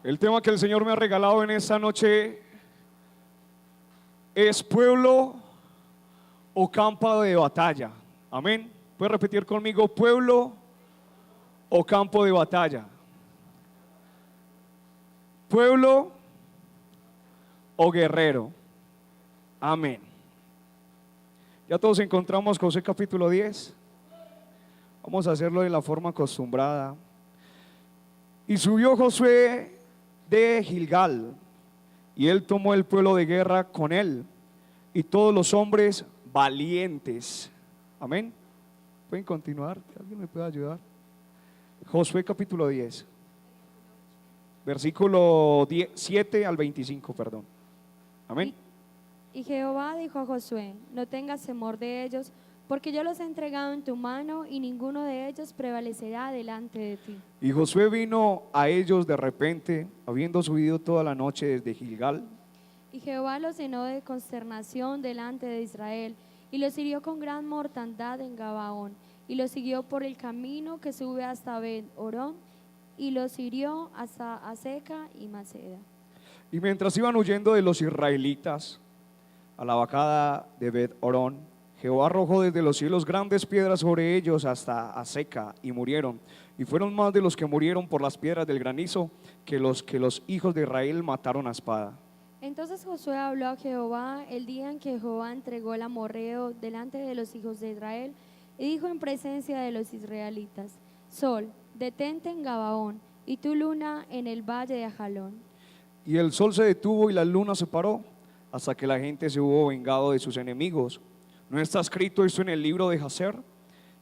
El tema que el Señor me ha regalado en esta noche es pueblo o campo de batalla. Amén. ¿Puede repetir conmigo? Pueblo o campo de batalla. Pueblo o guerrero. Amén. Ya todos encontramos Josué capítulo 10. Vamos a hacerlo de la forma acostumbrada. Y subió Josué de Gilgal, y él tomó el pueblo de guerra con él, y todos los hombres valientes. Amén. ¿Pueden continuar? ¿Alguien me puede ayudar? Josué capítulo 10, versículo 7 al 25, perdón. Amén. Y Jehová dijo a Josué: no tengas temor de ellos, porque yo los he entregado en tu mano, y ninguno de ellos prevalecerá delante de ti. Y Josué vino a ellos de repente, habiendo subido toda la noche desde Gilgal. Y Jehová los llenó de consternación delante de Israel, y los hirió con gran mortandad en Gabaón, y los siguió por el camino que sube hasta Bet-Orón, y los hirió hasta Aseca y Maceda. Y mientras iban huyendo de los israelitas a la vacada de Bet-Orón, Jehová arrojó desde los cielos grandes piedras sobre ellos hasta Aseca, y murieron. Y fueron más de los que murieron por las piedras del granizo que los hijos de Israel mataron a espada. Entonces Josué habló a Jehová el día en que Jehová entregó el amorreo delante de los hijos de Israel, y dijo en presencia de los israelitas: Sol, detente en Gabaón, y tu luna en el valle de Ajalón. Y el sol se detuvo y la luna se paró, hasta que la gente se hubo vengado de sus enemigos. ¿No está escrito esto en el libro de Jacer?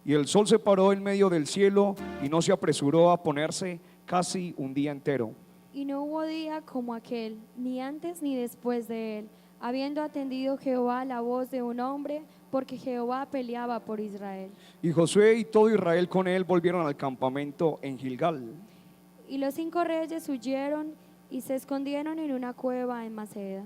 Y el sol se paró en medio del cielo, y no se apresuró a ponerse casi un día entero. Y no hubo día como aquel, ni antes ni después de él, habiendo atendido Jehová la voz de un hombre, porque Jehová peleaba por Israel. Y Josué y todo Israel con él volvieron al campamento en Gilgal. Y los 5 reyes huyeron y se escondieron en una cueva en Maceda.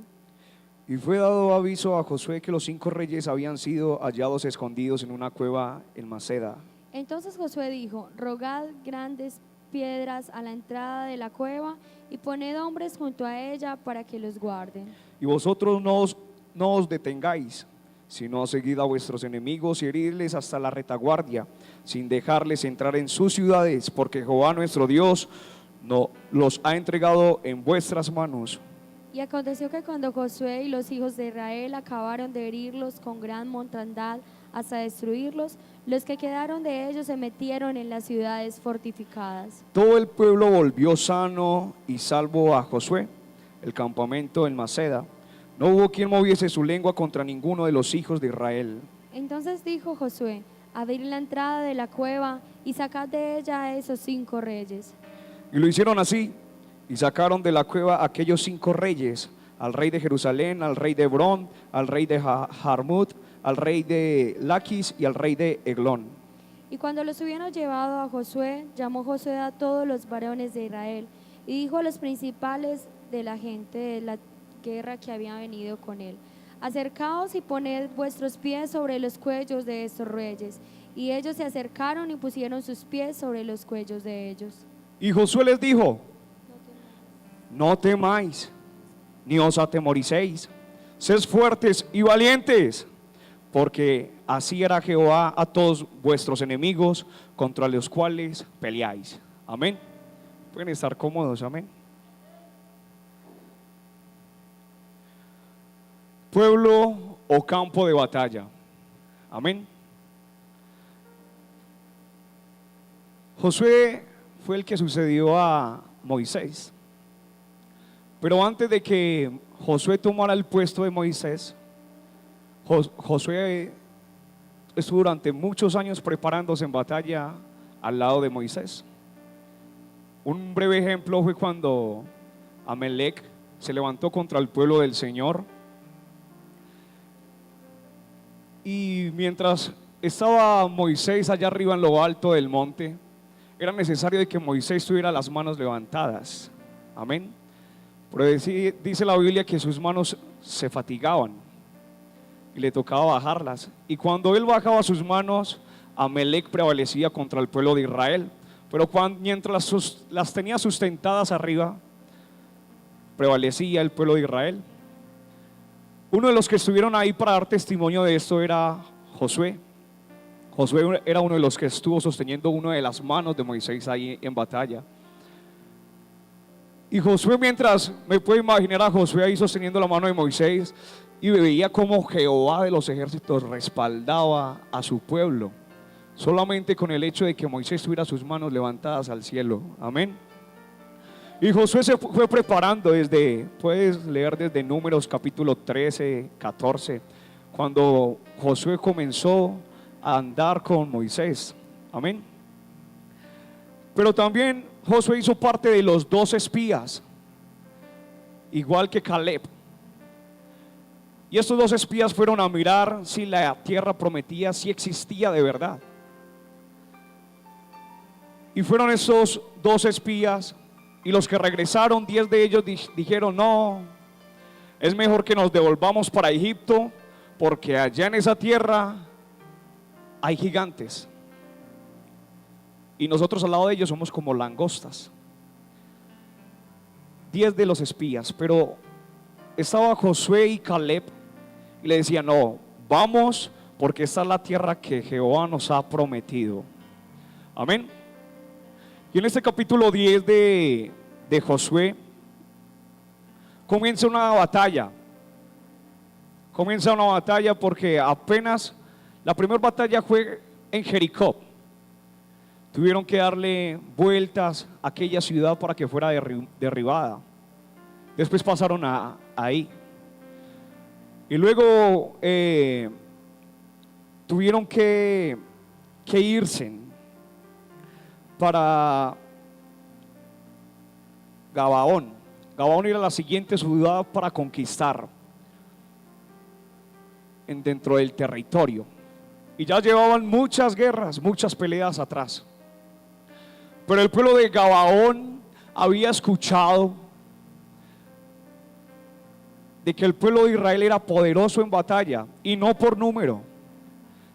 Y fue dado aviso a Josué que los 5 reyes habían sido hallados escondidos en una cueva en Maceda. Entonces Josué dijo: rogad grandes piedras a la entrada de la cueva, y poned hombres junto a ella para que los guarden. Y vosotros no os detengáis, sino seguid a vuestros enemigos y heridles hasta la retaguardia, sin dejarles entrar en sus ciudades, porque Jehová nuestro Dios no los ha entregado en vuestras manos. Y aconteció que cuando Josué y los hijos de Israel acabaron de herirlos con gran mortandad hasta destruirlos, los que quedaron de ellos se metieron en las ciudades fortificadas. Todo el pueblo volvió sano y salvo a Josué, el campamento en Maceda. No hubo quien moviese su lengua contra ninguno de los hijos de Israel. Entonces dijo Josué: abrid la entrada de la cueva y sacad de ella a esos 5 reyes. Y lo hicieron así, y sacaron de la cueva aquellos 5 reyes, al rey de Jerusalén, al rey de Hebrón, al rey de Jarmut, al rey de Laquis y al rey de Eglón. Y cuando los hubieron llevado a Josué, llamó Josué a todos los varones de Israel, y dijo a los principales de la gente de la guerra que habían venido con él: acercaos y poned vuestros pies sobre los cuellos de estos reyes. Y ellos se acercaron y pusieron sus pies sobre los cuellos de ellos. Y Josué les dijo: no temáis, ni os atemoricéis, sed fuertes y valientes, porque así hará Jehová a todos vuestros enemigos contra los cuales peleáis. Amén. Pueden estar cómodos, amén. Pueblo o campo de batalla. Amén. Josué fue el que sucedió a Moisés. Pero antes de que Josué tomara el puesto de Moisés, Josué estuvo durante muchos años preparándose en batalla al lado de Moisés. Un breve ejemplo fue cuando Amalek se levantó contra el pueblo del Señor, y mientras estaba Moisés allá arriba en lo alto del monte, era necesario de que Moisés tuviera las manos levantadas. Amén. Pero dice la Biblia que sus manos se fatigaban y le tocaba bajarlas. Y cuando él bajaba sus manos, Amalek prevalecía contra el pueblo de Israel. Pero mientras las tenía sustentadas arriba, prevalecía el pueblo de Israel. Uno de los que estuvieron ahí para dar testimonio de esto era Josué. Josué era uno de los que estuvo sosteniendo una de las manos de Moisés ahí en batalla. Y Josué, mientras me puedo imaginar a Josué ahí sosteniendo la mano de Moisés, y veía cómo Jehová de los ejércitos respaldaba a su pueblo, solamente con el hecho de que Moisés tuviera sus manos levantadas al cielo. Amén. Y Josué se fue preparando puedes leer desde Números capítulo 13, 14, cuando Josué comenzó a andar con Moisés. Amén. Pero también Josué hizo parte de los 2 espías, igual que Caleb. Y estos 2 espías fueron a mirar si la tierra prometida sí existía de verdad. Y fueron esos 2 espías, y los que regresaron, 10 de ellos dijeron: no, es mejor que nos devolvamos para Egipto, porque allá en esa tierra hay gigantes, y nosotros al lado de ellos somos como langostas. 10 de los espías, pero estaba Josué y Caleb, y le decían: no, vamos, porque esta es la tierra que Jehová nos ha prometido. Amén. Y en este capítulo 10 de Josué comienza una batalla. Comienza una batalla porque apenas la primera batalla fue en Jericó. Tuvieron que darle vueltas a aquella ciudad para que fuera derribada. Después pasaron ahí. Y luego tuvieron que irse para Gabaón. Gabaón era la siguiente ciudad para conquistar dentro del territorio. Y ya llevaban muchas guerras, muchas peleas atrás. Pero el pueblo de Gabaón había escuchado de que el pueblo de Israel era poderoso en batalla, y no por número,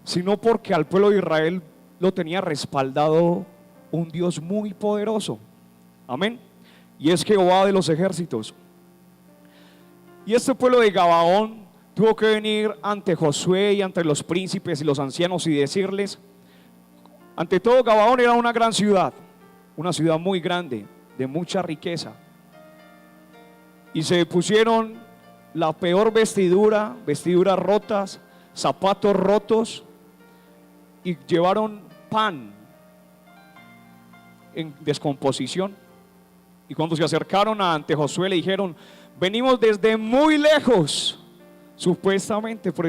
sino porque al pueblo de Israel lo tenía respaldado un Dios muy poderoso. Amén. Y es Jehová de los ejércitos. Y este pueblo de Gabaón tuvo que venir ante Josué y ante los príncipes y los ancianos y decirles: ante todo, Gabaón era una gran ciudad, una ciudad muy grande, de mucha riqueza, y se pusieron la peor vestiduras rotas, zapatos rotos, y llevaron pan en descomposición. Y cuando se acercaron ante Josué le dijeron: venimos desde muy lejos, supuestamente, pero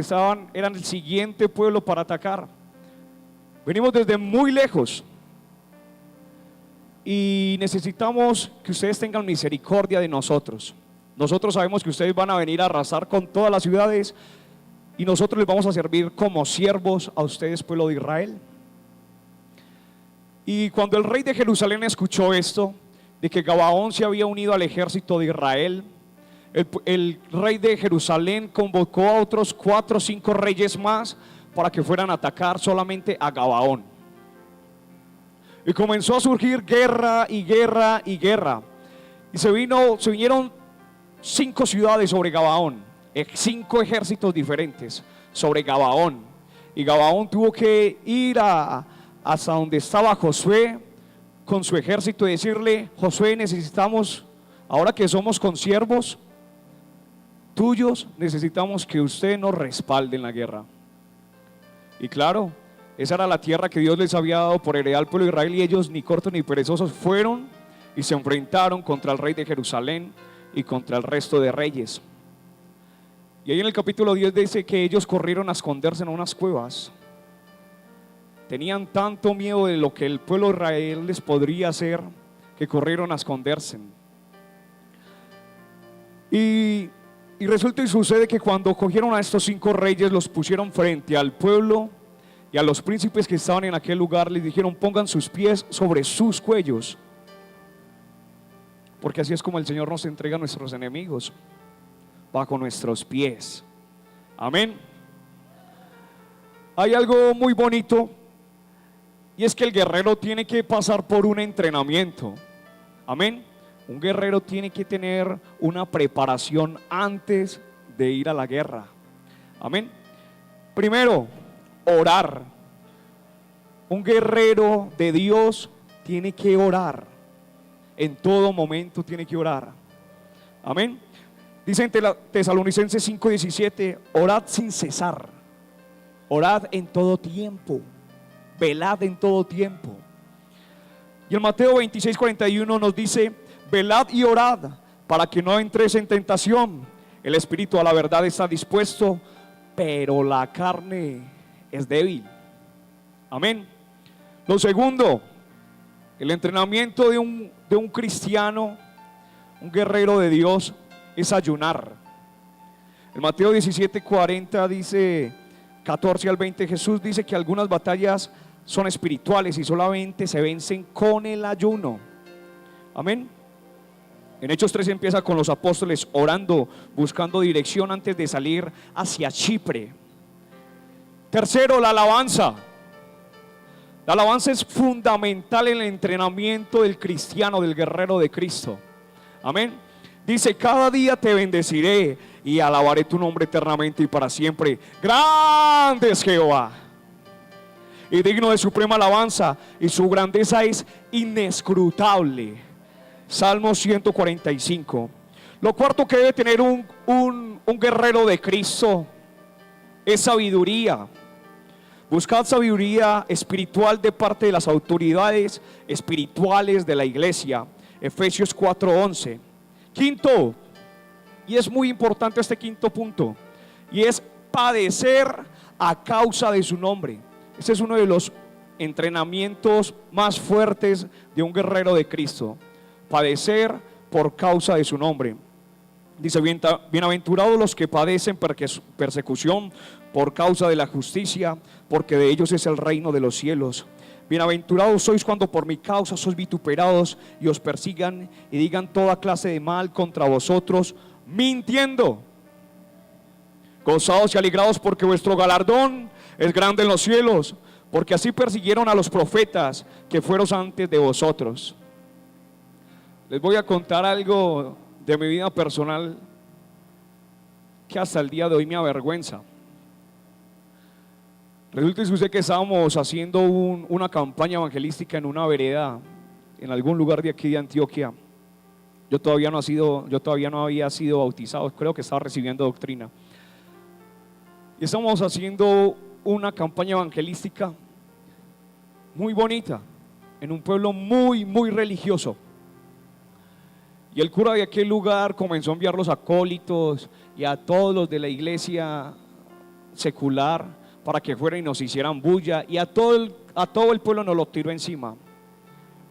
eran el siguiente pueblo para atacar. Venimos desde muy lejos y necesitamos que ustedes tengan misericordia de nosotros. Nosotros sabemos que ustedes van a venir a arrasar con todas las ciudades, y nosotros les vamos a servir como siervos a ustedes, pueblo de Israel. Y cuando el rey de Jerusalén escuchó esto, de que Gabaón se había unido al ejército de Israel, el rey de Jerusalén convocó a otros 4 o 5 reyes más para que fueran a atacar solamente a Gabaón. Y comenzó a surgir guerra y guerra y guerra. Y se vinieron 5 ciudades sobre Gabaón, 5 ejércitos diferentes sobre Gabaón. Y Gabaón tuvo que ir hasta donde estaba Josué con su ejército y decirle: Josué, necesitamos, ahora que somos consiervos tuyos, necesitamos que usted nos respalde en la guerra. Y claro, esa era la tierra que Dios les había dado por heredad al pueblo de Israel, y ellos, ni cortos ni perezosos, fueron y se enfrentaron contra el rey de Jerusalén y contra el resto de reyes. Y ahí en el capítulo 10 dice que ellos corrieron a esconderse en unas cuevas. Tenían tanto miedo de lo que el pueblo de Israel les podría hacer, que corrieron a esconderse. Y resulta y sucede que cuando cogieron a estos 5 reyes, los pusieron frente al pueblo y a los príncipes que estaban en aquel lugar, les dijeron: pongan sus pies sobre sus cuellos, porque así es como el Señor nos entrega a nuestros enemigos, bajo nuestros pies. Amén. Hay algo muy bonito, y es que el guerrero tiene que pasar por un entrenamiento. Amén. Un guerrero tiene que tener una preparación antes de ir a la guerra. Amén. Primero, orar. Un guerrero de Dios tiene que orar. En todo momento tiene que orar. Amén. Dice en Tesalonicenses 5:17, orad sin cesar. Orad en todo tiempo. Velad en todo tiempo. Y en Mateo 26:41 nos dice, velad y orad para que no entréis en tentación. El espíritu a la verdad está dispuesto, pero la carne es débil. Amén. Lo segundo, el entrenamiento de un cristiano, un guerrero de Dios, es ayunar. En Mateo 17:40 dice, 14 al 20, Jesús dice que algunas batallas son espirituales y solamente se vencen con el ayuno. Amén. En Hechos 3 empieza con los apóstoles orando, buscando dirección antes de salir hacia Chipre. Tercero, la alabanza. La alabanza es fundamental en el entrenamiento del cristiano, del guerrero de Cristo. Amén. Dice, cada día te bendeciré y alabaré tu nombre eternamente y para siempre. Grande es Jehová y digno de suprema alabanza, y su grandeza es inescrutable. Salmo 145. Lo cuarto que debe tener un guerrero de Cristo es sabiduría. Buscad sabiduría espiritual de parte de las autoridades espirituales de la iglesia. Efesios 4:11. Quinto, y es muy importante este quinto punto, y es padecer a causa de su nombre. Ese es uno de los entrenamientos más fuertes de un guerrero de Cristo. Padecer por causa de su nombre. Dice, bienaventurados los que padecen persecución por causa de la justicia, porque de ellos es el reino de los cielos. Bienaventurados sois cuando por mi causa sois vituperados y os persigan y digan toda clase de mal contra vosotros, mintiendo. Gozaos y alegraos porque vuestro galardón es grande en los cielos, porque así persiguieron a los profetas que fueron antes de vosotros. Les voy a contar algo de mi vida personal que hasta el día de hoy me avergüenza. Resulta y sucede que estábamos haciendo una campaña evangelística en una vereda, en algún lugar de aquí de Antioquia. Yo todavía no había sido bautizado, creo que estaba recibiendo doctrina. Y estábamos haciendo una campaña evangelística muy bonita, en un pueblo muy, muy religioso. Y el cura de aquel lugar comenzó a enviar los acólitos y a todos los de la iglesia secular para que fueran y nos hicieran bulla, y a todo el pueblo nos lo tiró encima.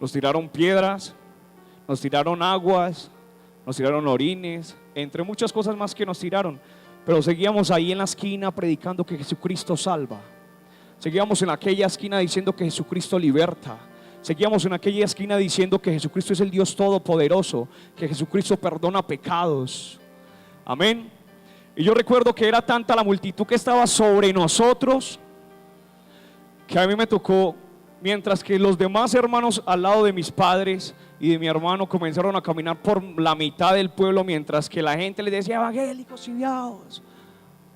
Nos tiraron piedras, nos tiraron aguas, nos tiraron orines, entre muchas cosas más que nos tiraron. Pero seguíamos ahí en la esquina predicando que Jesucristo salva. Seguíamos en aquella esquina diciendo que Jesucristo liberta. Seguíamos en aquella esquina diciendo que Jesucristo es el Dios todopoderoso, que Jesucristo perdona pecados. Amén. Y yo recuerdo que era tanta la multitud que estaba sobre nosotros, que a mí me tocó, mientras que los demás hermanos al lado de mis padres y de mi hermano comenzaron a caminar por la mitad del pueblo, mientras que la gente les decía, evangélicos y viados,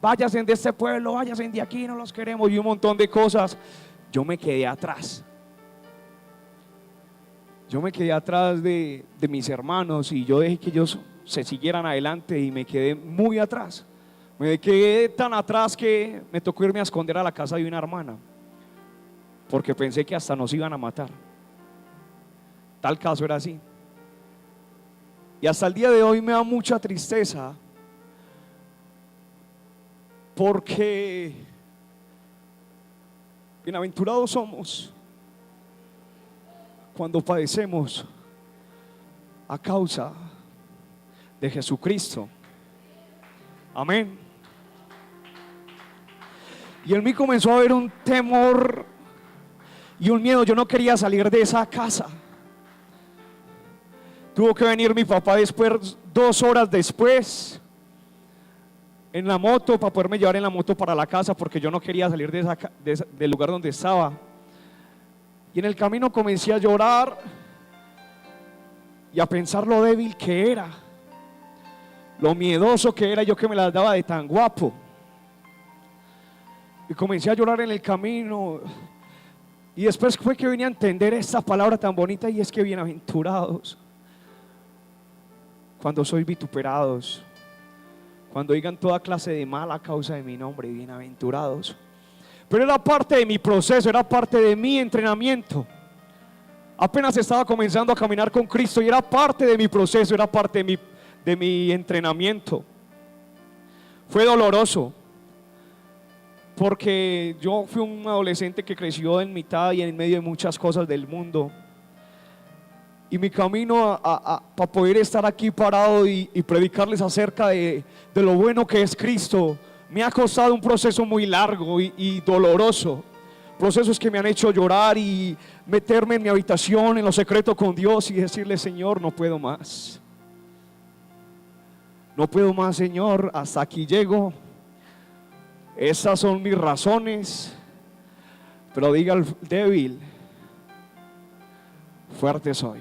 váyanse de este pueblo, váyanse de aquí, no los queremos, y un montón de cosas. Yo me quedé atrás. Yo me quedé atrás de mis hermanos, y yo dejé que ellos se siguieran adelante, y me quedé muy atrás. Me quedé tan atrás que me tocó irme a esconder a la casa de una hermana, porque pensé que hasta nos iban a matar. Tal caso era así. Y hasta el día de hoy me da mucha tristeza, porque bienaventurados somos cuando padecemos a causa de Jesucristo. Amén. Y en mí comenzó a haber un temor y un miedo. Yo no quería salir de esa casa. Tuvo que venir mi papá después, 2 horas después, en la moto, para poderme llevar en la moto para la casa, porque yo no quería salir del lugar donde estaba. Y en el camino comencé a llorar, y a pensar lo débil que era, lo miedoso que era yo, que me las daba de tan guapo. Y comencé a llorar en el camino. Y después fue que vine a entender esta palabra tan bonita, y es que bienaventurados cuando sois vituperados, cuando digan toda clase de mala a causa de mi nombre, bienaventurados. Pero era parte de mi proceso, era parte de mi entrenamiento. Apenas estaba comenzando a caminar con Cristo y era parte de mi proceso, era parte de mi entrenamiento. Fue doloroso, porque yo fui un adolescente que creció en mitad y en medio de muchas cosas del mundo. Y mi camino para poder estar aquí parado y predicarles acerca de lo bueno que es Cristo, me ha costado un proceso muy largo y doloroso. Procesos que me han hecho llorar y meterme en mi habitación, en lo secreto con Dios, y decirle: Señor, no puedo más. No puedo más, Señor, hasta aquí llego. Esas son mis razones. Pero diga el débil: fuerte soy.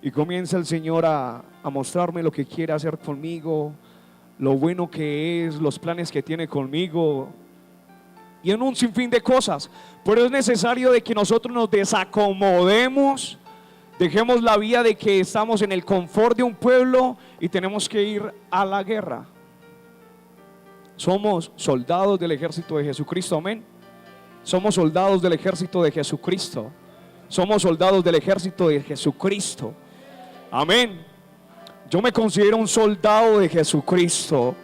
Y comienza el Señor a mostrarme lo que quiere hacer conmigo, lo bueno que es, los planes que tiene conmigo, y en un sinfín de cosas. Pero es necesario de que nosotros nos desacomodemos, dejemos la vida de que estamos en el confort de un pueblo y tenemos que ir a la guerra. Somos soldados del ejército de Jesucristo, amén. Somos soldados del ejército de Jesucristo. Somos soldados del ejército de Jesucristo, amén. Yo me considero un soldado de Jesucristo,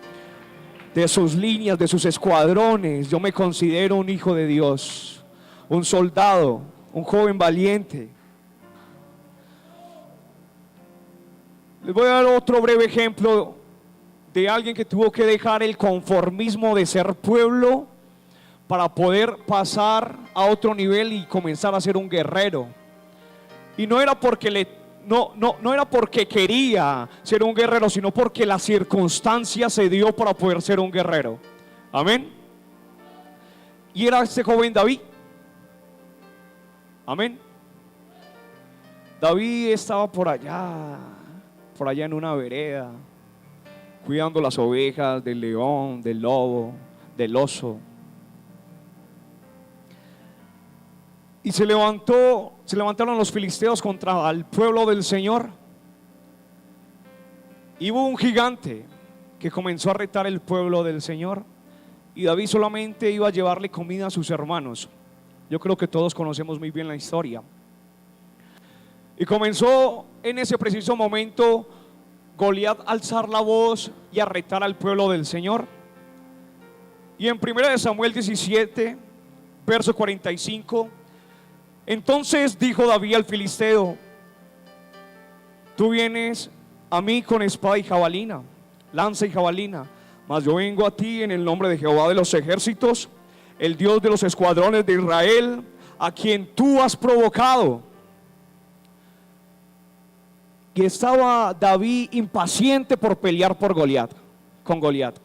de sus líneas, de sus escuadrones. Yo me considero un hijo de Dios, un soldado, un joven valiente. Les voy a dar otro breve ejemplo de alguien que tuvo que dejar el conformismo de ser pueblo para poder pasar a otro nivel y comenzar a ser un guerrero. Y no era porque no era porque quería ser un guerrero, sino porque la circunstancia se dio para poder ser un guerrero, amén. Y era este joven David, amén. David estaba por allá en una vereda, cuidando las ovejas del león, del lobo, del oso. Y se levantaron los filisteos contra el pueblo del Señor. Y hubo un gigante que comenzó a retar el pueblo del Señor, y David solamente iba a llevarle comida a sus hermanos. Yo creo que todos conocemos muy bien la historia. Y comenzó en ese preciso momento Goliat a alzar la voz y a retar al pueblo del Señor. Y en 1 Samuel 17, verso 45, entonces dijo David al filisteo: tú vienes a mí con espada y jabalina, lanza y jabalina, mas yo vengo a ti en el nombre de Jehová de los ejércitos, el Dios de los escuadrones de Israel, a quien tú has provocado. Y estaba David impaciente por pelear con Goliat.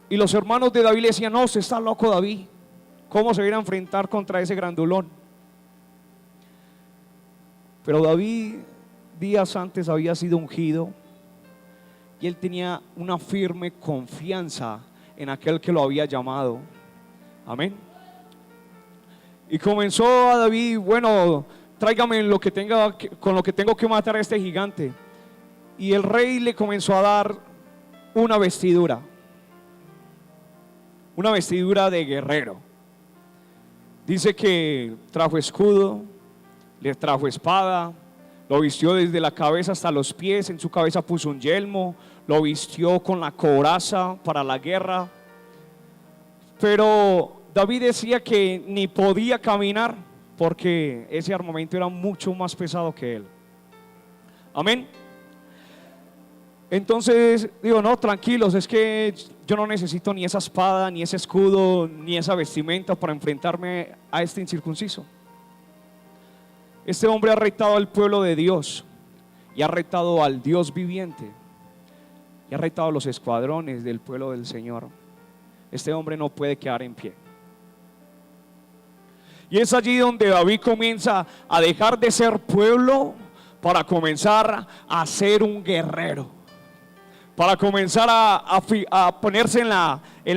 Y los hermanos de David le decían: no, se está loco David, ¿cómo se va a ir a enfrentar contra ese grandulón? Pero David días antes había sido ungido, y él tenía una firme confianza en aquel que lo había llamado, amén. Y comenzó a David: bueno, tráigame con lo que tengo que matar a este gigante. Y el rey le comenzó a dar una vestidura de guerrero. Dice que trajo escudo, le trajo espada, lo vistió desde la cabeza hasta los pies, en su cabeza puso un yelmo, lo vistió con la coraza para la guerra. Pero David decía que ni podía caminar porque ese armamento era mucho más pesado que él, amén. Entonces digo: no, tranquilos, es que yo no necesito ni esa espada, ni ese escudo, ni esa vestimenta para enfrentarme a este incircunciso. Este hombre ha retado al pueblo de Dios, y ha retado al Dios viviente, y ha retado a los escuadrones del pueblo del Señor. Este hombre no puede quedar en pie. Y es allí donde David comienza a dejar de ser pueblo para comenzar a ser un guerrero, para comenzar a ponerse en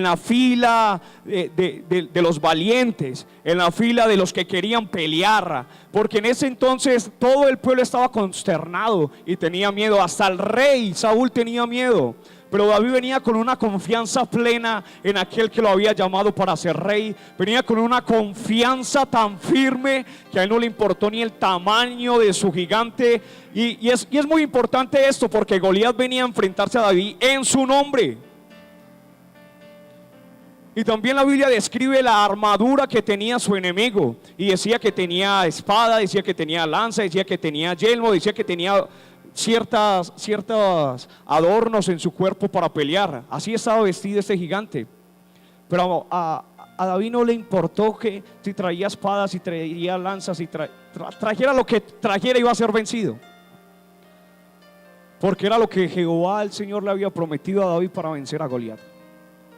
la fila de los valientes, en la fila de los que querían pelear, porque en ese entonces todo el pueblo estaba consternado y tenía miedo, hasta el rey Saúl tenía miedo. Pero David venía con una confianza plena en aquel que lo había llamado para ser rey. Venía con una confianza tan firme que a él no le importó ni el tamaño de su gigante. Y es muy importante esto, porque Goliat venía a enfrentarse a David en su nombre. Y también la Biblia describe la armadura que tenía su enemigo. Y decía que tenía espada, decía que tenía lanza, decía que tenía yelmo, decía que tenía ciertos adornos en su cuerpo para pelear. Así estaba vestido este gigante. Pero a David no le importó que si traía espadas, si traía lanzas, si trajera lo que trajera, iba a ser vencido, porque era lo que Jehová el Señor le había prometido a David para vencer a Goliat.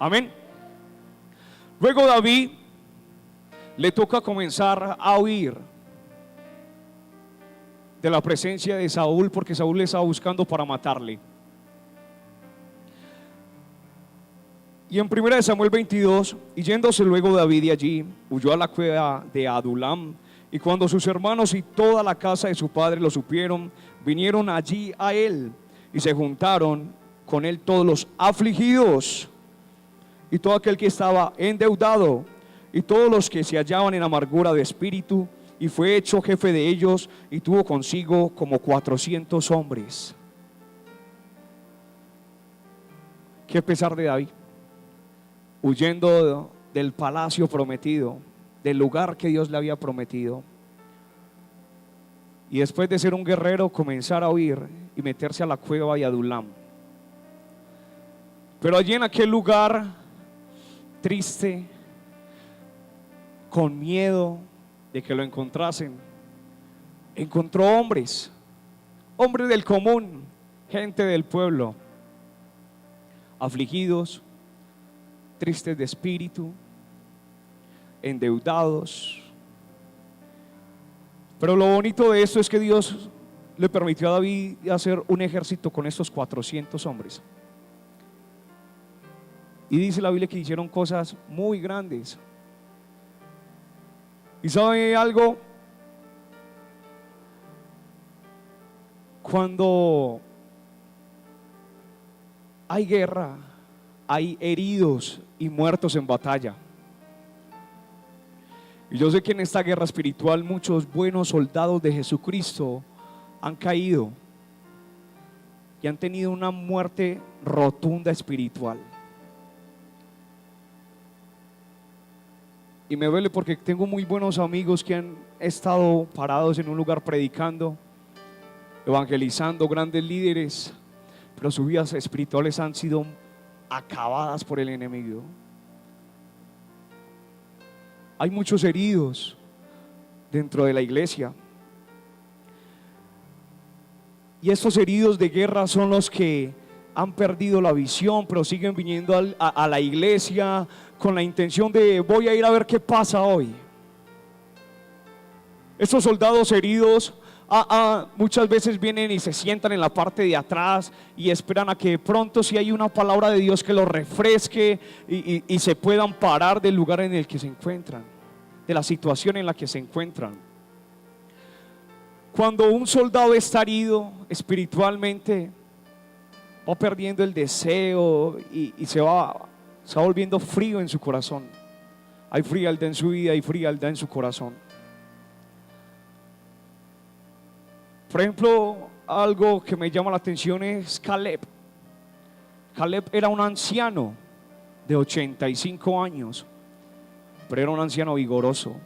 Amén. Luego David le toca comenzar a huir de la presencia de Saúl, porque Saúl le estaba buscando para matarle. Y en 1 Samuel 22, y yéndose luego David de allí, huyó a la cueva de Adulam. Y cuando sus hermanos y toda la casa de su padre lo supieron, vinieron allí a él, y se juntaron con él todos los afligidos, y todo aquel que estaba endeudado, y todos los que se hallaban en amargura de espíritu. Y fue hecho jefe de ellos, y tuvo consigo como 400 hombres. Qué pesar de David, huyendo del palacio prometido, del lugar que Dios le había prometido, y después de ser un guerrero comenzar a huir y meterse a la cueva de Adulam. Pero allí en aquel lugar triste, con miedo de que lo encontrasen, encontró hombres del común, gente del pueblo, afligidos, tristes de espíritu, endeudados. Pero lo bonito de esto es que Dios le permitió a David hacer un ejército con estos 400 hombres. Y dice la Biblia que hicieron cosas muy grandes. ¿Y sabe algo? Cuando hay guerra, hay heridos y muertos en batalla. Y yo sé que en esta guerra espiritual muchos buenos soldados de Jesucristo han caído y han tenido una muerte rotunda espiritual. Y me duele porque tengo muy buenos amigos que han estado parados en un lugar predicando, evangelizando, grandes líderes, pero sus vidas espirituales han sido acabadas por el enemigo. Hay muchos heridos dentro de la iglesia, y estos heridos de guerra son los que han perdido la visión, pero siguen viniendo a la iglesia con la intención de voy a ir a ver qué pasa hoy. Estos soldados heridos muchas veces vienen y se sientan en la parte de atrás y esperan a que pronto, si hay una palabra de Dios, que los refresque y se puedan parar del lugar en el que se encuentran, de la situación en la que se encuentran. Cuando un soldado está herido espiritualmente, va perdiendo el deseo y se va volviendo frío en su corazón. Hay frialdad en su vida, hay frialdad en su corazón. Por ejemplo, algo que me llama la atención es Caleb. Caleb era un anciano de 85 años, pero era un anciano vigoroso.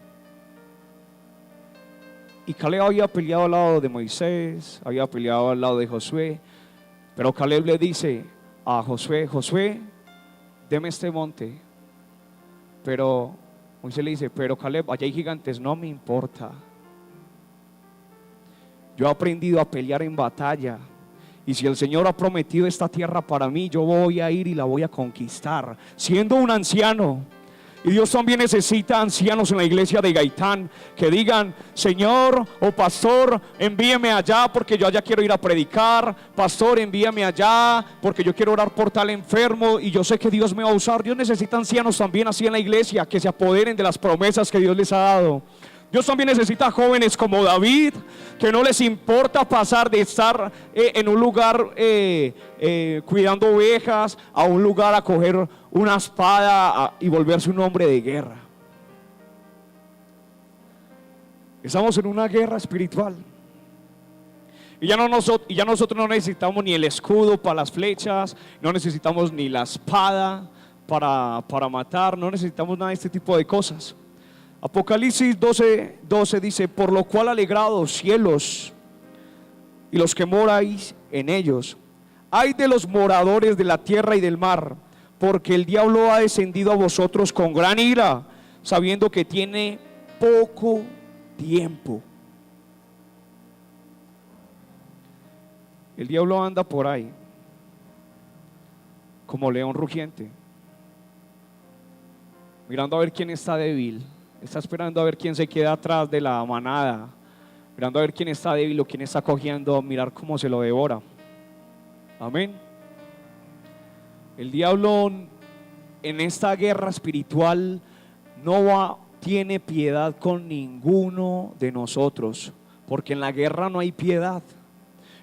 Y Caleb había peleado al lado de Moisés, había peleado al lado de Josué. Pero Caleb le dice a Josué: Josué, deme este monte. Pero Moisés le dice: pero Caleb, allá hay gigantes. No me importa. Yo he aprendido a pelear en batalla, y si el Señor ha prometido esta tierra para mí, yo voy a ir y la voy a conquistar. Siendo un anciano, Y Dios también necesita ancianos en la iglesia de Gaitán que digan: Señor o pastor, envíeme allá porque yo allá quiero ir a predicar. Pastor, envíame allá porque yo quiero orar por tal enfermo y yo sé que Dios me va a usar. Dios necesita ancianos también así en la iglesia, que se apoderen de las promesas que Dios les ha dado. Dios también necesita jóvenes como David, que no les importa pasar de estar en un lugar cuidando ovejas a un lugar a coger una espada y volverse un hombre de guerra. Estamos en una guerra espiritual. Y ya nosotros no necesitamos ni el escudo para las flechas, no necesitamos ni la espada para matar, no necesitamos nada de este tipo de cosas. Apocalipsis 12 dice: por lo cual alegrados cielos y los que moráis en ellos, ay de los moradores de la tierra y del mar, porque el diablo ha descendido a vosotros con gran ira, sabiendo que tiene poco tiempo. El diablo anda por ahí como león rugiente, mirando a ver quién está débil. Está esperando a ver quién se queda atrás de la manada, mirando a ver quién está débil o quién está cogiendo, mirar cómo se lo devora. Amén. El diablo en esta guerra espiritual tiene piedad con ninguno de nosotros, porque en la guerra no hay piedad.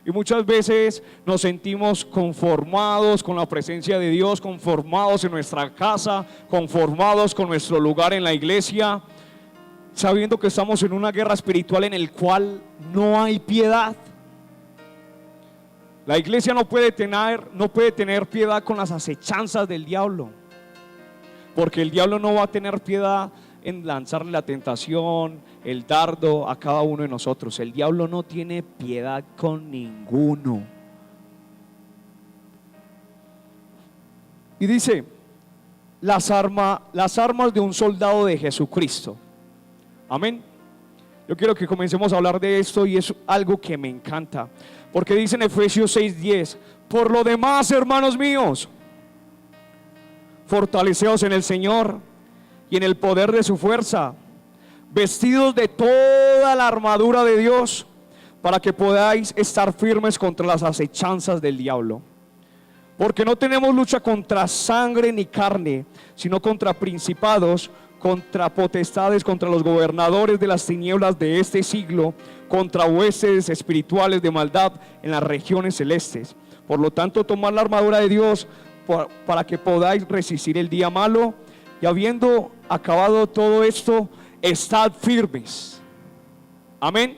Y muchas veces nos sentimos conformados con la presencia de Dios, conformados en nuestra casa, conformados con nuestro lugar en la iglesia, sabiendo que estamos en una guerra espiritual en el cual no hay piedad. La iglesia no puede tener piedad con las acechanzas del diablo, porque el diablo no va a tener piedad en lanzarle la tentación, el dardo a cada uno de nosotros. El diablo no tiene piedad con ninguno. Y dice: las armas de un soldado de Jesucristo. Amén. Yo quiero que comencemos a hablar de esto, y es algo que me encanta, porque dice en Efesios 6:10: por lo demás, hermanos míos, fortaleceos en el Señor y en el poder de su fuerza, vestidos de toda la armadura de Dios, para que podáis estar firmes contra las acechanzas del diablo. Porque no tenemos lucha contra sangre ni carne, sino contra principados, contra potestades, contra los gobernadores de las tinieblas de este siglo, contra huestes espirituales de maldad en las regiones celestes. Por lo tanto, tomad la armadura de Dios para que podáis resistir el día malo, y habiendo acabado todo esto, estad firmes. Amén.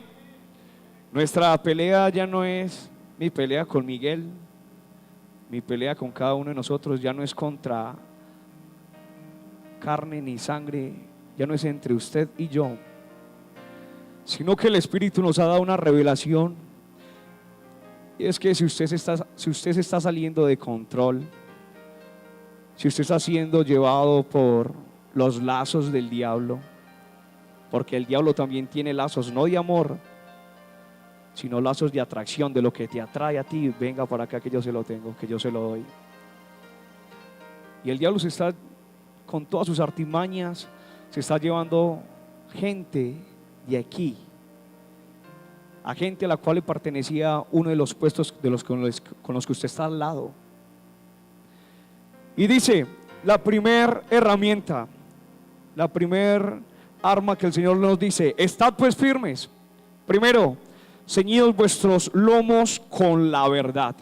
Nuestra pelea ya no es mi pelea con Miguel, mi pelea con cada uno de nosotros ya no es contra carne ni sangre, ya no es entre usted y yo, sino que el Espíritu nos ha dado una revelación, y es que si usted se está saliendo de control, si usted está siendo llevado por los lazos del diablo, porque el diablo también tiene lazos no de amor, sino lazos de atracción, de lo que te atrae a ti. Venga para acá que yo se lo tengo, que yo se lo doy. Y el diablo se está, con todas sus artimañas, se está llevando gente de aquí a gente a la cual le pertenecía uno de los puestos con los que usted está al lado. Y dice: la primera herramienta, la primera arma que el Señor nos dice: estad pues firmes. Primero, ceñidos vuestros lomos con la verdad.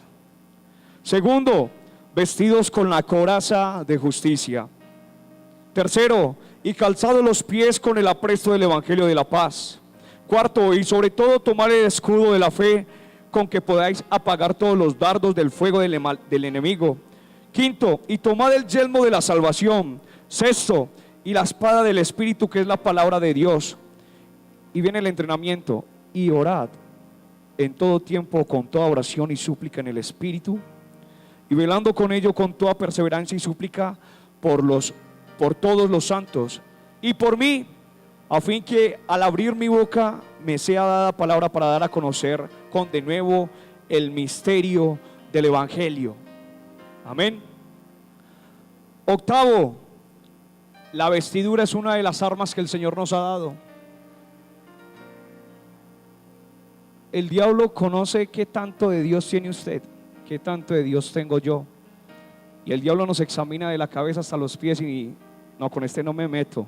Segundo, vestidos con la coraza de justicia. Tercero, y calzados los pies con el apresto del evangelio de la paz. Cuarto, y sobre todo tomar el escudo de la fe, con que podáis apagar todos los dardos del fuego del enemigo. Quinto, y tomad el yelmo de la salvación. Sexto, y la espada del Espíritu, que es la palabra de Dios. Y viene el entrenamiento: y orad en todo tiempo con toda oración y súplica en el Espíritu, y velando con ello con toda perseverancia y súplica por todos los santos y por mí, a fin que al abrir mi boca me sea dada palabra para dar a conocer con de nuevo el misterio del evangelio. Amén. Octavo, la vestidura es una de las armas que el Señor nos ha dado. El diablo conoce qué tanto de Dios tiene usted, qué tanto de Dios tengo yo. Y el diablo nos examina de la cabeza hasta los pies y no, con este no me meto.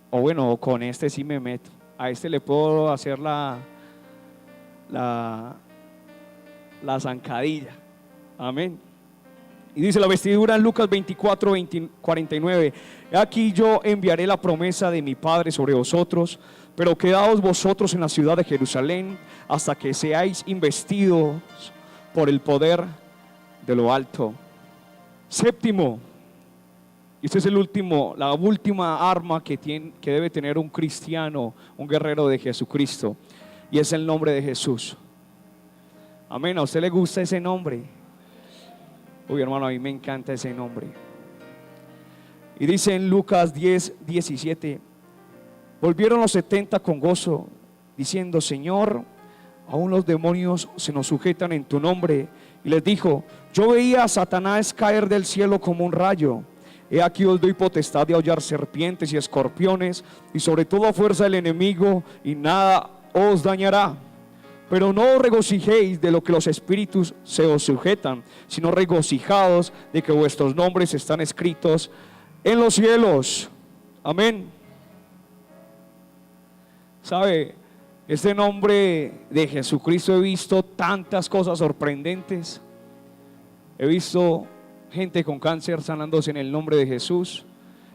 O bueno, con este sí me meto. A este le puedo hacer la zancadilla. Amén. Y dice la vestidura en Lucas 24, 49. Aquí yo enviaré la promesa de mi Padre sobre vosotros, pero quedaos vosotros en la ciudad de Jerusalén hasta que seáis investidos por el poder de lo alto. Séptimo, y este es la última arma que debe tener un cristiano, un guerrero de Jesucristo, y es el nombre de Jesús. Amén. ¿A usted le gusta ese nombre? Uy, hermano, a mí me encanta ese nombre. Y dice en Lucas 10, 17: volvieron los 70 con gozo, diciendo: Señor, aún los demonios se nos sujetan en tu nombre. Y les dijo: yo veía a Satanás caer del cielo como un rayo. He aquí os doy potestad de hollar serpientes y escorpiones, y sobre toda fuerza del enemigo, y nada os dañará. Pero no os regocijéis de lo que los espíritus se os sujetan, sino regocijaos de que vuestros nombres están escritos en los cielos. Amén. ¿Sabe? Este nombre de Jesucristo, he visto tantas cosas sorprendentes. He visto gente con cáncer sanándose en el nombre de Jesús,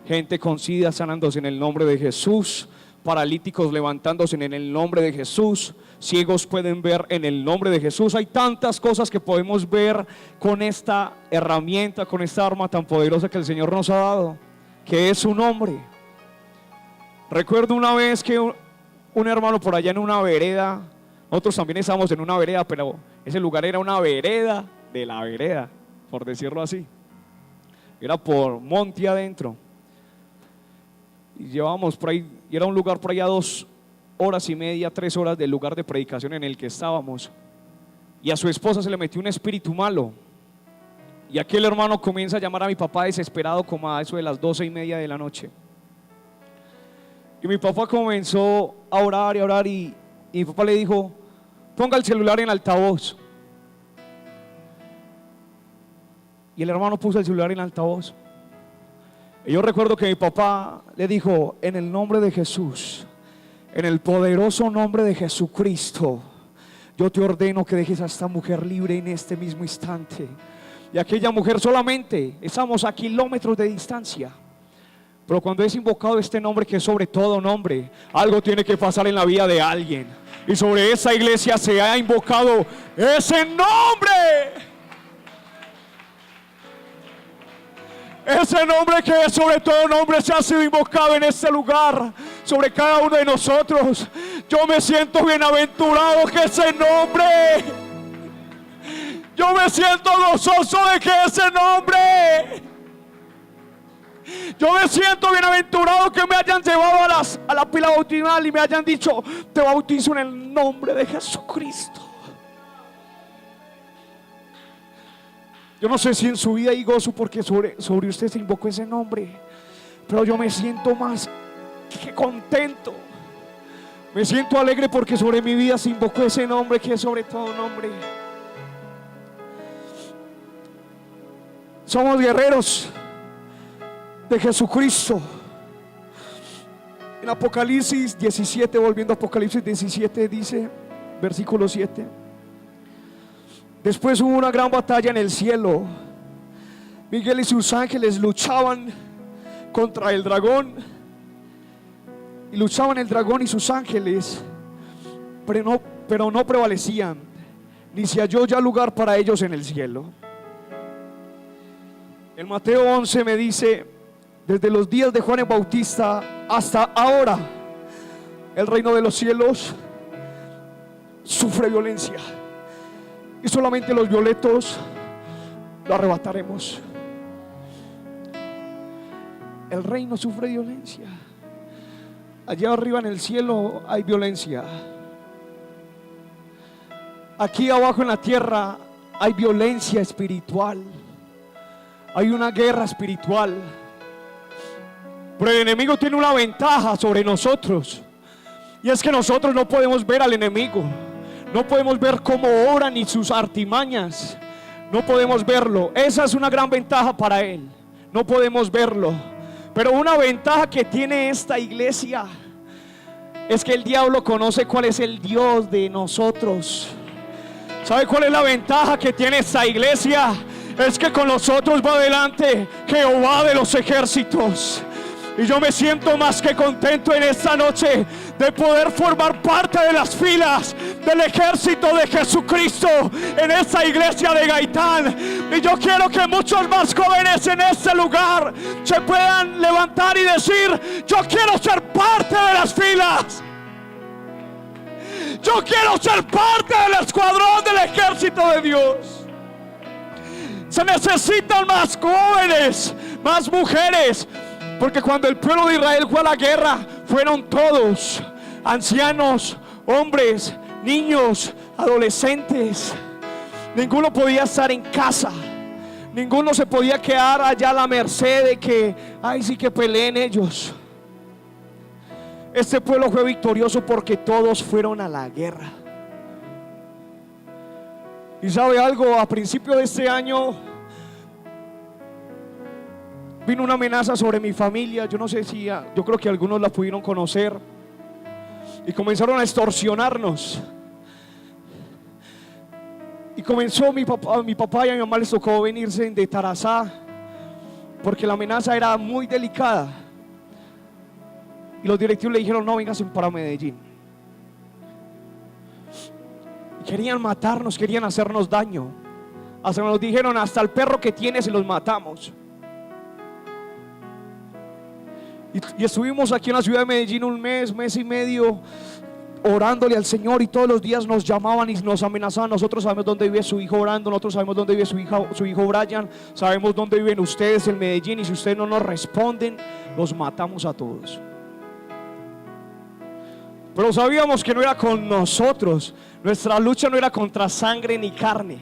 gente con sida sanándose en el nombre de Jesús, paralíticos levantándose en el nombre de Jesús, ciegos pueden ver en el nombre de Jesús. Hay tantas cosas que podemos ver con esta herramienta, con esta arma tan poderosa que el Señor nos ha dado, que es su nombre. Recuerdo una vez que un hermano por allá en una vereda, nosotros también estábamos en una vereda, pero ese lugar era una vereda de la vereda, por decirlo así. Era por monte adentro. Y llevábamos por ahí, y era un lugar por allá 2 horas y media, 3 horas del lugar de predicación en el que estábamos. Y a su esposa se le metió un espíritu malo. Y aquel hermano comienza a llamar a mi papá desesperado, como a eso de las 12:30 de la noche. Y mi papá comenzó a orar y a orar, y mi papá le dijo: ponga el celular en altavoz. Y el hermano puso el celular en altavoz. Y yo recuerdo que mi papá le dijo: en el nombre de Jesús, en el poderoso nombre de Jesucristo, yo te ordeno que dejes a esta mujer libre en este mismo instante. Y aquella mujer, solamente estamos a kilómetros de distancia, pero cuando es invocado este nombre, que es sobre todo nombre, algo tiene que pasar en la vida de alguien. Y sobre esa iglesia se ha invocado ese nombre. Ese nombre que es sobre todo nombre se ha sido invocado en este lugar, sobre cada uno de nosotros. Yo me siento bienaventurado que ese nombre, yo me siento gozoso de que ese nombre, yo me siento bienaventurado que me hayan llevado a la pila bautismal y me hayan dicho: te bautizo en el nombre de Jesucristo. Yo no sé si en su vida hay gozo porque sobre usted se invocó ese nombre, pero yo me siento más que contento. Me siento alegre porque sobre mi vida se invocó ese nombre que es sobre todo nombre. Somos guerreros de Jesucristo. En Apocalipsis 17, volviendo a Apocalipsis 17, dice, versículo 7: después hubo una gran batalla en el cielo. Miguel y sus ángeles luchaban contra el dragón. Y luchaban el dragón y sus ángeles, pero no prevalecían, ni se halló ya lugar para ellos en el cielo. En Mateo 11 me dice: desde los días de Juan el Bautista hasta ahora, el reino de los cielos sufre violencia, y solamente los violentos lo arrebataremos. El reino sufre violencia. Allá arriba en el cielo hay violencia. Aquí abajo en la tierra hay violencia espiritual. Hay una guerra espiritual. Pero el enemigo tiene una ventaja sobre nosotros, y es que nosotros no podemos ver al enemigo, no podemos ver cómo obra ni sus artimañas, no podemos verlo. Esa es una gran ventaja para él, no podemos verlo. Pero una ventaja que tiene esta iglesia es que el diablo conoce cuál es el Dios de nosotros. ¿Sabe cuál es la ventaja que tiene esta iglesia? Es que con nosotros va adelante Jehová de los ejércitos. Y yo me siento más que contento en esta noche de poder formar parte de las filas del ejército de Jesucristo en esta iglesia de Gaitán. Y yo quiero que muchos más jóvenes en este lugar se puedan levantar y decir: yo quiero ser parte de las filas. Yo quiero ser parte del escuadrón del ejército de Dios. Se necesitan más jóvenes, más mujeres, porque cuando el pueblo de Israel fue a la guerra, fueron todos, ancianos, hombres, niños, adolescentes. Ninguno podía estar en casa, ninguno se podía quedar allá a la merced de que, ay, sí, que peleen ellos. Este pueblo fue victorioso porque todos fueron a la guerra. Y sabe algo, a principio de este año vino una amenaza sobre mi familia. Yo no sé si, yo creo que algunos la pudieron conocer. Y comenzaron a extorsionarnos. Y comenzó mi papá y a mi mamá les tocó venirse de Tarazá, porque la amenaza era muy delicada. Y los directivos le dijeron: no, vénganse para Medellín. Y querían matarnos, querían hacernos daño. Hasta nos dijeron: hasta el perro que tienes se los matamos. Y estuvimos aquí en la ciudad de Medellín un mes y medio orándole al Señor, y todos los días nos llamaban y nos amenazaban. Nosotros sabemos dónde vive su hijo orando, nosotros sabemos dónde vive su hijo Brian, sabemos dónde viven ustedes en Medellín, y si ustedes no nos responden, los matamos a todos. Pero sabíamos que no era con nosotros. Nuestra lucha no era contra sangre ni carne,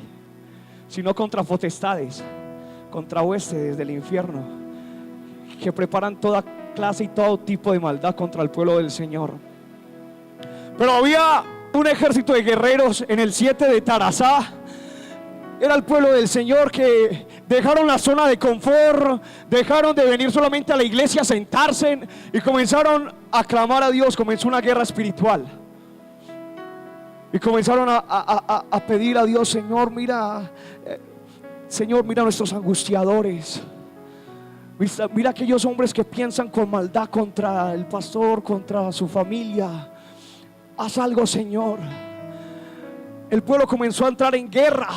sino contra potestades, contra huestes del infierno, que preparan toda clase y todo tipo de maldad contra el pueblo del Señor. Pero había un ejército de guerreros en el 7 de Tarazá. Era el pueblo del Señor que dejaron la zona de confort, dejaron de venir solamente a la iglesia a sentarse y comenzaron a clamar a Dios. Comenzó una guerra espiritual y comenzaron a pedir a Dios: Señor, mira, Señor, mira a nuestros angustiadores, mira a aquellos hombres que piensan con maldad contra el pastor, contra su familia. Haz algo, Señor. El pueblo comenzó a entrar en guerra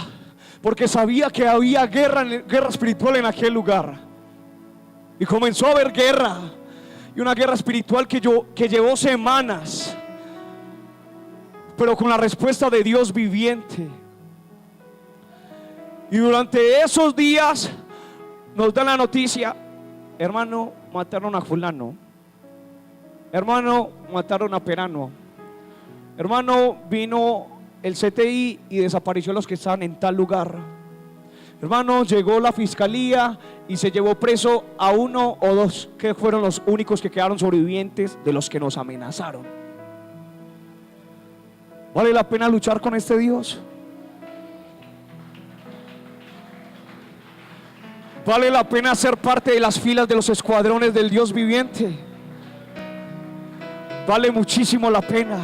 porque sabía que había guerra espiritual en aquel lugar. Y comenzó a haber guerra, y una guerra espiritual que llevó semanas, pero con la respuesta de Dios viviente. Y durante esos días nos dan la noticia: hermano, mataron a fulano, hermano, mataron a perano, hermano, vino el CTI y desapareció a los que estaban en tal lugar, hermano, llegó la fiscalía y se llevó preso a uno o dos, que fueron los únicos que quedaron sobrevivientes de los que nos amenazaron. ¿Vale la pena luchar con este Dios? ¿Vale la pena ser parte de las filas de los escuadrones del Dios viviente? Vale muchísimo la pena.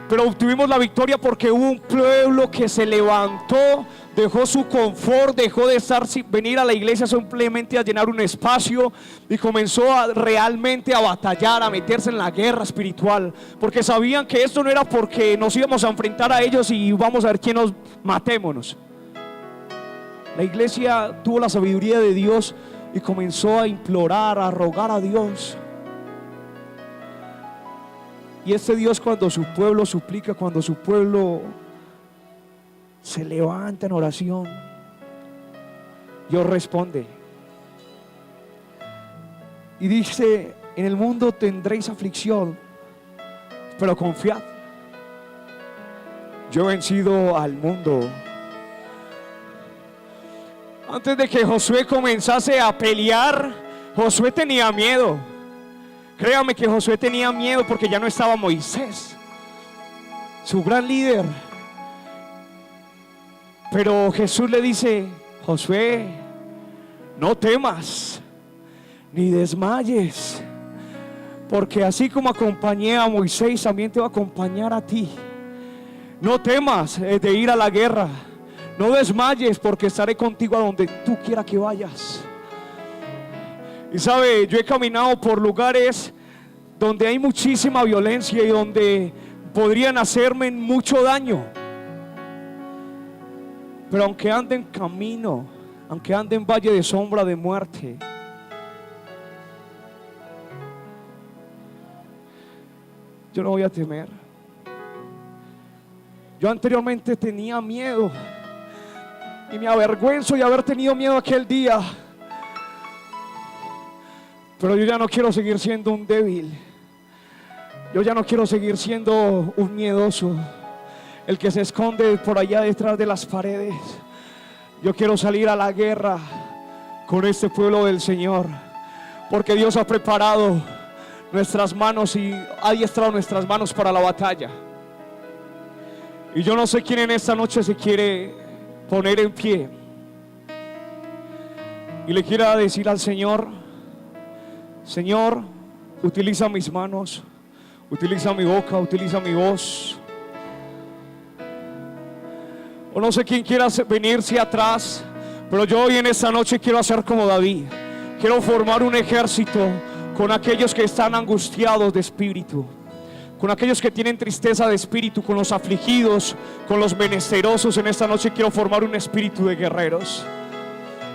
Pero obtuvimos la victoria porque hubo un pueblo que se levantó, dejó su confort, dejó de venir a la iglesia simplemente a llenar un espacio, y comenzó realmente a batallar, a meterse en la guerra espiritual, porque sabían que esto no era porque nos íbamos a enfrentar a ellos y vamos a ver quién nos matémonos. La iglesia tuvo la sabiduría de Dios y comenzó a implorar, a rogar a Dios. Y este Dios, cuando su pueblo suplica, cuando su pueblo se levanta en oración, Dios responde. Y dice: en el mundo tendréis aflicción, pero confiad, yo he vencido al mundo. Antes de que Josué comenzase a pelear, Josué tenía miedo. Créame que Josué tenía miedo porque ya no estaba Moisés, su gran líder. Pero Jesús le dice: Josué, no temas ni desmayes, porque así como acompañé a Moisés, también te voy a acompañar a ti. No temas de ir a la guerra, no desmayes, porque estaré contigo a donde tú quieras que vayas. Y sabe, yo he caminado por lugares donde hay muchísima violencia y donde podrían hacerme mucho daño. Pero aunque ande en camino, aunque ande en valle de sombra de muerte, yo no voy a temer. Yo anteriormente tenía miedo y me avergüenzo de haber tenido miedo aquel día. Pero yo ya no quiero seguir siendo un débil. Yo ya no quiero seguir siendo un miedoso, el que se esconde por allá detrás de las paredes. Yo quiero salir a la guerra con este pueblo del Señor, porque Dios ha preparado nuestras manos y ha adiestrado nuestras manos para la batalla. Y yo no sé quién en esta noche se quiere poner en pie y le quiera decir al Señor: Señor, utiliza mis manos, utiliza mi boca, utiliza mi voz. O no sé quién quiera venirse atrás, pero yo hoy en esta noche quiero hacer como David. Quiero formar un ejército con aquellos que están angustiados de espíritu, con aquellos que tienen tristeza de espíritu, con los afligidos, con los menesterosos. En esta noche quiero formar un espíritu de guerreros.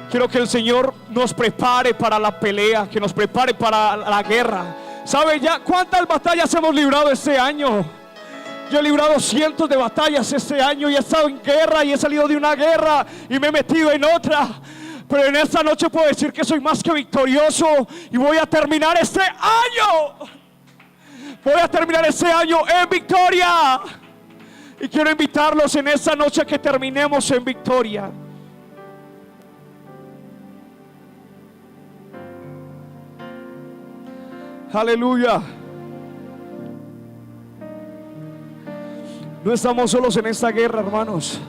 Quiero que el Señor nos prepare para la pelea, que nos prepare para la guerra. ¿Sabe ya cuántas batallas hemos librado este año? Yo he librado cientos de batallas este año y he estado en guerra y he salido de una guerra y me he metido en otra. Pero en esta noche puedo decir que soy más que victorioso y voy a terminar este año. Voy a terminar este año en victoria. Y quiero invitarlos en esta noche a que terminemos en victoria. Aleluya. No estamos solos en esta guerra, hermanos.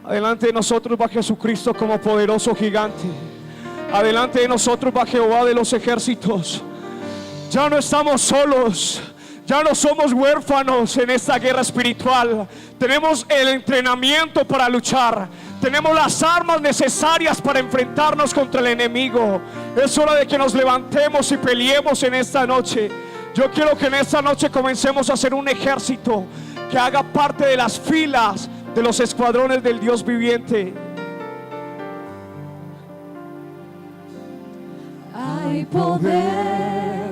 Adelante de nosotros va Jesucristo como poderoso gigante. Adelante de nosotros va Jehová de los ejércitos. Ya no estamos solos. Ya no somos huérfanos en esta guerra espiritual. Tenemos el entrenamiento para luchar. Tenemos las armas necesarias para enfrentarnos contra el enemigo. Es hora de que nos levantemos y peleemos en esta noche. Yo quiero que en esta noche comencemos a hacer un ejército que haga parte de las filas de los escuadrones del Dios viviente. Hay poder